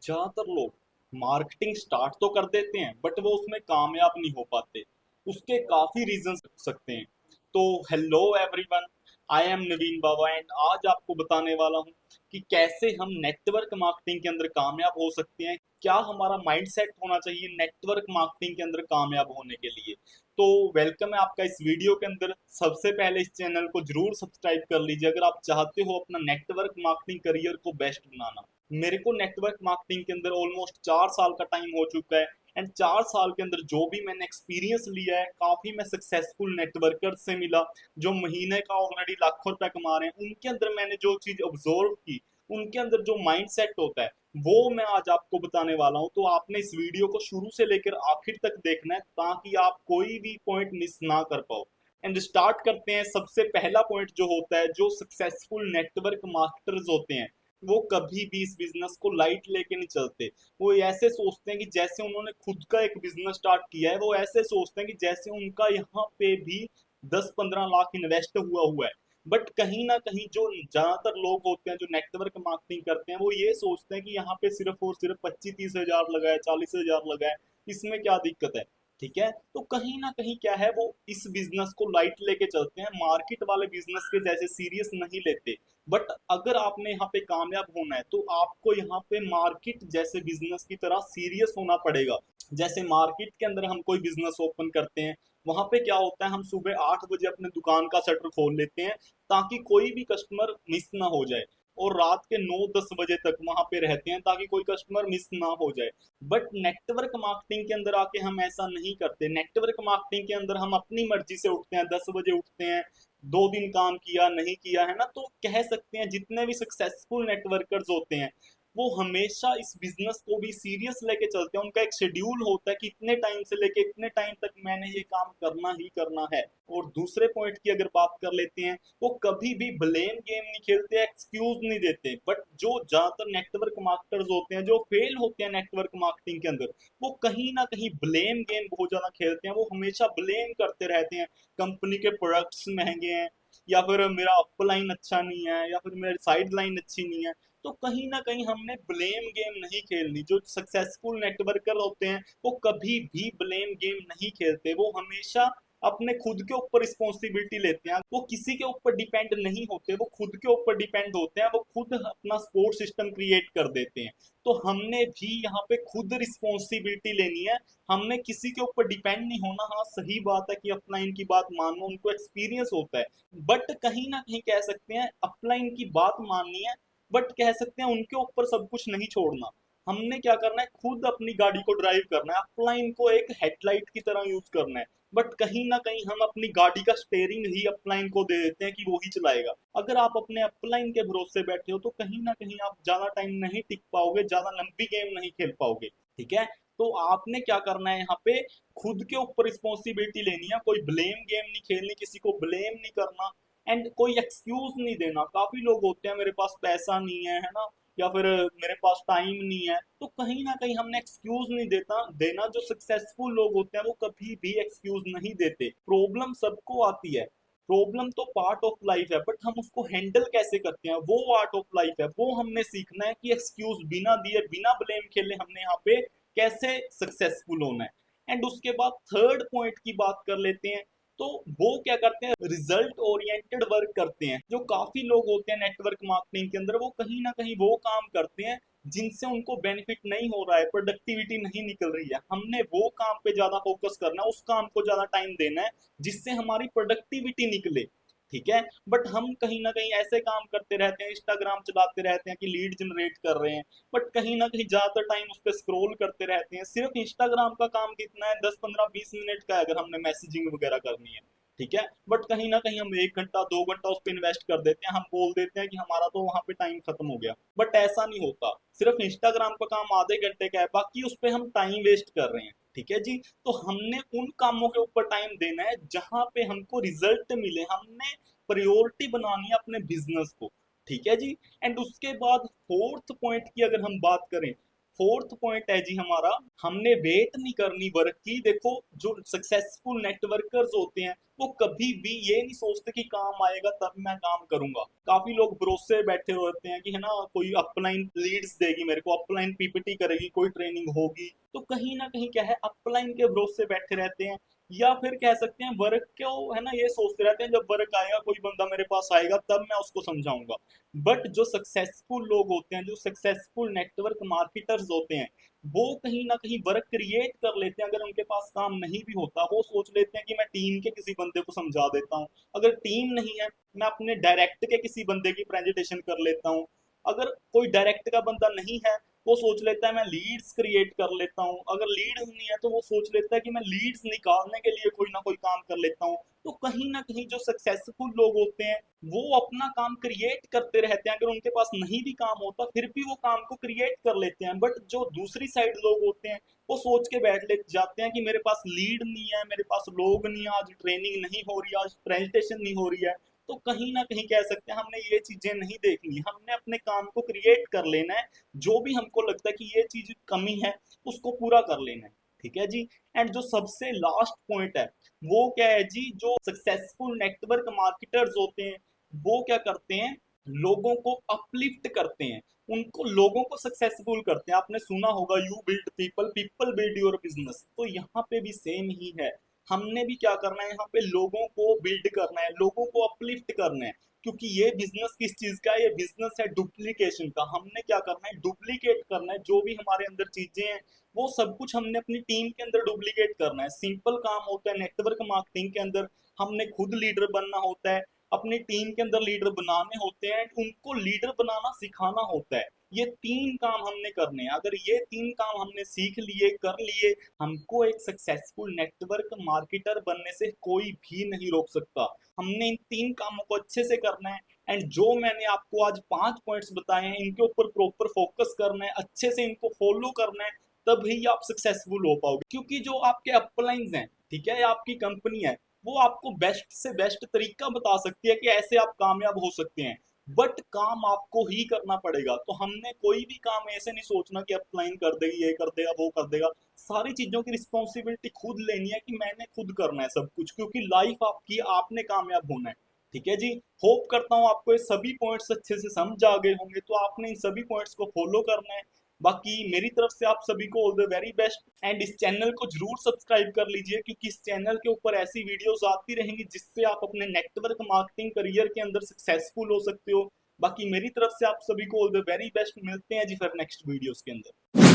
ज्यादातर लोग marketing start तो कर देते हैं बट वो उसमें कामयाब नहीं हो पाते। उसके काफी रीजंस हो सकते हैं। तो hello everyone, I am Naveen Baba and आज आपको बताने वाला हूँ कि कैसे हम नेटवर्क मार्केटिंग के अंदर कामयाब हो सकते हैं। क्या हमारा माइंडसेट होना चाहिए नेटवर्क मार्केटिंग के अंदर कामयाब होने के लिए। तो वेलकम है आपका इस वीडियो के अंदर। सबसे पहले इस चैनल को जरूर सब्सक्राइब कर लीजिए अगर आप चाहते हो अपना नेटवर्क मार्केटिंग करियर को बेस्ट बनाना। मेरे को नेटवर्क मार्केटिंग के अंदर ऑलमोस्ट 4 साल का टाइम हो चुका है एंड 4 साल के अंदर जो भी मैंने एक्सपीरियंस लिया है, काफी मैं सक्सेसफुल नेटवर्कर से मिला जो महीने का ऑलरेडी लाखों रुपए कमा रहे हैं। उनके अंदर मैंने जो चीज ऑब्जर्व की, उनके अंदर जो माइंड सेट होता है वो मैं आज आपको बताने वाला हूँ। तो आपने इस वीडियो को शुरू से लेकर आखिर तक देखना है ताकि आप कोई भी पॉइंट मिस ना कर पाओ। एंड स्टार्ट करते हैं। सबसे पहला पॉइंट जो होता है, जो सक्सेसफुल नेटवर्क मार्केटर्स होते हैं वो कभी भी इस बिजनेस को लाइट लेके नहीं चलते। वो ऐसे सोचते हैं कि जैसे उन्होंने खुद का एक बिजनेस स्टार्ट किया है, वो ऐसे सोचते हैं कि जैसे उनका यहाँ पे भी 10-15 लाख इन्वेस्ट हुआ हुआ है। बट कहीं ना कहीं जो ज्यादातर लोग होते हैं जो नेटवर्क मार्केटिंग करते हैं वो ये सोचते हैं कि यहाँ पे सिर्फ और सिर्फ 25-30 हजार लगा है, 40 हजार लगा है, इसमें क्या दिक्कत है। ठीक है, तो कहीं ना कहीं क्या है, वो इस बिजनेस को लाइट लेके चलते हैं, मार्केट वाले बिजनेस के जैसे सीरियस नहीं लेते। बट अगर आपने यहाँ पे कामयाब होना है तो आपको यहाँ पे मार्केट जैसे बिजनेस की तरह सीरियस होना पड़ेगा। जैसे मार्केट के अंदर हम कोई बिजनेस ओपन करते हैं, वहां पे क्या होता है, हम सुबह 8 बजे अपने दुकान का शटर खोल लेते हैं ताकि कोई भी कस्टमर मिस ना हो जाए, और रात के 9-10 बजे तक वहां पे रहते हैं ताकि कोई कस्टमर मिस ना हो जाए। बट नेटवर्क मार्केटिंग के अंदर आके हम ऐसा नहीं करते। नेटवर्क मार्केटिंग के अंदर हम अपनी मर्जी से उठते हैं, 10 बजे उठते हैं, 2 दिन काम किया नहीं किया है ना, तो कह सकते हैं जितने भी सक्सेसफुल नेटवर्कर्स होते हैं वो हमेशा इस बिजनेस को भी सीरियस लेके चलते हैं। उनका एक शेड्यूल होता है कि इतने टाइम से लेके इतने टाइम तक मैंने ये काम करना ही करना है। और दूसरे पॉइंट की अगर बात कर लेते हैं, वो कभी भी ब्लेम गेम नहीं खेलते, एक्सक्यूज नहीं देते। बट जो ज्यादातर नेटवर्क मार्केटर्स होते हैं जो फेल होते हैं नेटवर्क मार्केटिंग के अंदर, वो कहीं ना कहीं ब्लेम गेम बहुत ज्यादा खेलते हैं। वो हमेशा ब्लेम करते रहते हैं, कंपनी के प्रोडक्ट्स महंगे हैं, या फिर मेरा अपलाइन अच्छा नहीं है, या फिर मेरी साइड लाइन अच्छी नहीं है। तो कहीं ना कहीं हमने ब्लेम गेम नहीं खेलनी। जो सक्सेसफुल नेटवर्कर होते हैं वो कभी भी ब्लेम गेम नहीं खेलते। वो हमेशा अपने खुद के ऊपर रिस्पॉन्सिबिलिटी लेते हैं। वो किसी के ऊपर डिपेंड नहीं होते, वो खुद के ऊपर डिपेंड होते हैं। वो खुद अपना सपोर्ट सिस्टम क्रिएट कर देते हैं। तो हमने भी यहाँ पे खुद रिस्पॉन्सिबिलिटी लेनी है, हमने किसी के ऊपर डिपेंड नहीं होना। हाँ, सही बात है कि अपलाइन की बात मानो, उनको एक्सपीरियंस होता है, बट कहीं ना कहीं कह सकते हैं अपलाइन की बात माननी है, बट कह सकते हैं उनके ऊपर सब कुछ नहीं छोड़ना। हमने क्या करना है, खुद अपनी गाड़ी को ड्राइव करना है, अपलाइन को एक हेडलाइट की तरह यूज करना है। बट कहीं ना कहीं हम अपनी गाड़ी का स्टेयरिंग ही अपलाइन को दे देते हैं कि वो ही चलाएगा। अगर आप अपने अपलाइन के भरोसे बैठे हो तो कहीं ना कहीं आप ज्यादा टाइम नहीं टिक पाओगे, ज्यादा लंबी गेम नहीं खेल पाओगे। ठीक है, तो आपने क्या करना है यहाँ पे, खुद के ऊपर रिस्पॉन्सिबिलिटी लेनी है। कोई ब्लेम गेम नहीं खेलनी, किसी को ब्लेम नहीं करना, एंड कोई एक्सक्यूज नहीं देना। काफी लोग होते हैं मेरे पास पैसा नहीं है ना, या फिर मेरे पास टाइम नहीं है, तो कहीं ना कहीं हमने एक्सक्यूज नहीं देना। जो सक्सेसफुल लोग होते हैं वो कभी भी एक्सक्यूज नहीं देते। प्रॉब्लम सबको आती है, प्रॉब्लम तो पार्ट ऑफ लाइफ है, बट हम उसको हैंडल कैसे करते हैं वो आर्ट ऑफ लाइफ है। वो हमने सीखना है कि एक्सक्यूज बिना दिए बिना ब्लेम खेले हमने यहाँ पे कैसे सक्सेसफुल होना है। एंड उसके बाद थर्ड पॉइंट की बात कर लेते हैं। तो वो क्या करते हैं, रिजल्ट ओरिएंटेड वर्क करते हैं। जो काफी लोग होते हैं नेटवर्क मार्केटिंग के अंदर, वो कहीं ना कहीं वो काम करते हैं जिनसे उनको बेनिफिट नहीं हो रहा है, प्रोडक्टिविटी नहीं निकल रही है। हमने वो काम पे ज्यादा फोकस करना है, उस काम को ज्यादा टाइम देना है जिससे हमारी प्रोडक्टिविटी निकले। ठीक है, बट हम कहीं ना कहीं ऐसे काम करते रहते हैं, इंस्टाग्राम चलाते रहते हैं कि लीड जनरेट कर रहे हैं, बट कहीं ना कहीं ज्यादातर टाइम उस पर स्क्रॉल करते रहते हैं। सिर्फ इंस्टाग्राम का काम कितना है, 10-15-20 मिनट का है अगर हमने मैसेजिंग वगैरह करनी है। ठीक है, बट कहीं ना कहीं हम 1 घंटा 2 घंटा उस पर इन्वेस्ट कर देते हैं। हम बोल देते हैं कि हमारा तो वहां पे टाइम खत्म हो गया, बट ऐसा नहीं होता। सिर्फ इंस्टाग्राम का काम आधे घंटे का है, बाकी उस पर हम टाइम वेस्ट कर रहे हैं। ठीक है जी, तो हमने उन कामों के ऊपर टाइम देना है जहां पे हमको रिजल्ट मिले। हमने प्रायोरिटी बनानी है अपने बिजनेस को। ठीक है जी, एंड उसके बाद फोर्थ पॉइंट की अगर हम बात करें, फोर्थ पॉइंट है जी हमारा, हमने वेट नहीं करनी वर्क की। देखो जो सक्सेसफुल नेटवर्कर्स होते हैं वो कभी भी ये नहीं सोचते कि काम आएगा तब मैं काम करूंगा। काफी लोग भरोसे बैठे होते हैं कि है ना कोई अपलाइन लीड्स देगी मेरे को, अपलाइन पीपीटी करेगी, कोई ट्रेनिंग होगी, तो कहीं ना कहीं क्या है अपलाइन के भरोसे बैठे रहते हैं। या फिर कह सकते हैं वर्क को है ना ये सोचते रहते हैं जब वर्क आएगा कोई बंदा मेरे पास आएगा तब मैं उसको समझाऊंगा। बट जो सक्सेसफुल लोग होते हैं, जो सक्सेसफुल नेटवर्क मार्केटर्स होते हैं, वो कहीं ना कहीं वर्क क्रिएट कर लेते हैं। अगर उनके पास काम नहीं भी होता वो सोच लेते हैं कि मैं टीम के किसी बंदे को समझा देता हूँ। अगर टीम नहीं है मैं अपने डायरेक्ट के किसी बंदे की प्रेजेंटेशन कर लेता हूँ। अगर कोई डायरेक्ट का बंदा नहीं है वो सोच लेता है मैं लीड्स क्रिएट कर लेता हूँ। अगर लीड्स नहीं है तो वो सोच लेता है कि मैं लीड्स निकालने के लिए कोई ना कोई काम कर लेता हूँ। तो कहीं ना कहीं जो सक्सेसफुल लोग होते हैं वो अपना काम क्रिएट करते रहते हैं। अगर उनके पास नहीं भी काम होता फिर भी वो काम को क्रिएट कर लेते हैं। बट जो दूसरी साइड लोग होते हैं वो सोच के बैठ ले जाते हैं कि मेरे पास लीड नहीं है, मेरे पास लोग नहीं है, आज ट्रेनिंग नहीं हो रही है, आज प्रेजेंटेशन नहीं हो रही है। तो कहीं ना कहीं कह सकते हैं हमने ये चीजें नहीं देखनी, हमने अपने काम को क्रिएट कर लेना है। जो भी हमको लगता है कि ये चीज कमी है उसको पूरा कर लेना है। ठीक है जी। एंड जो सबसे लास्ट पॉइंट है वो क्या है जी, जो सक्सेसफुल नेटवर्क मार्केटर्स होते हैं वो क्या करते हैं, लोगों को अपलिफ्ट करते हैं, उनको लोगों को सक्सेसफुल करते हैं। आपने सुना होगा you build people, people build your business. तो यहाँ पे भी सेम ही है, हमने भी क्या करना है, यहाँ पे लोगों को बिल्ड करना है, लोगों को अपलिफ्ट करना है। क्योंकि ये बिजनेस किस चीज का है, ये बिजनेस है डुप्लीकेशन का। हमने क्या करना है, डुप्लीकेट करना है जो भी हमारे अंदर चीजें हैं वो सब कुछ हमने अपनी टीम के अंदर डुप्लीकेट करना है। सिंपल काम होता है नेटवर्क मार्केटिंग के अंदर, हमने खुद लीडर बनना होता है, अपनी टीम के अंदर लीडर बनाने होते हैं, उनको लीडर बनाना सिखाना होता है। ये तीन काम हमने करने हैं। अगर ये तीन काम हमने सीख लिए, कर लिए, हमको एक सक्सेसफुल नेटवर्क मार्केटर बनने से कोई भी नहीं रोक सकता। हमने इन तीन कामों को अच्छे से करना है। एंड जो मैंने आपको आज 5 पॉइंट्स बताए हैं इनके ऊपर प्रॉपर फोकस करना है, अच्छे से इनको फॉलो करना है, तभी आप सक्सेसफुल हो पाओगे। क्योंकि जो आपके अपलाइंस हैं, ठीक है, या आपकी कंपनी है, वो आपको बेस्ट से बेस्ट तरीका बता सकती है कि ऐसे आप कामयाब हो सकते हैं। बट काम आपको ही करना पड़ेगा। तो हमने कोई भी काम ऐसे नहीं सोचना कि अपलाइन कर देगी, ये कर देगा, वो कर देगा। सारी चीजों की रिस्पॉन्सिबिलिटी खुद लेनी है कि मैंने खुद करना है सब कुछ, क्योंकि लाइफ आपकी, आपने कामयाब होना है। ठीक है जी। होप करता हूँ आपको ये सभी पॉइंट्स अच्छे से समझ आ गए होंगे, तो आपने इन सभी पॉइंट्स को फॉलो करना है। बाकी मेरी तरफ से आप सभी को all the very best. And इस चैनल को जरूर सब्सक्राइब कर लीजिए, क्योंकि इस चैनल के ऊपर ऐसी वीडियोस आती रहेंगी जिससे आप अपने नेटवर्क मार्केटिंग करियर के अंदर सक्सेसफुल हो सकते हो। बाकी मेरी तरफ से आप सभी को ऑल द वेरी बेस्ट। मिलते हैं जी फिर नेक्स्ट वीडियोस के अंदर।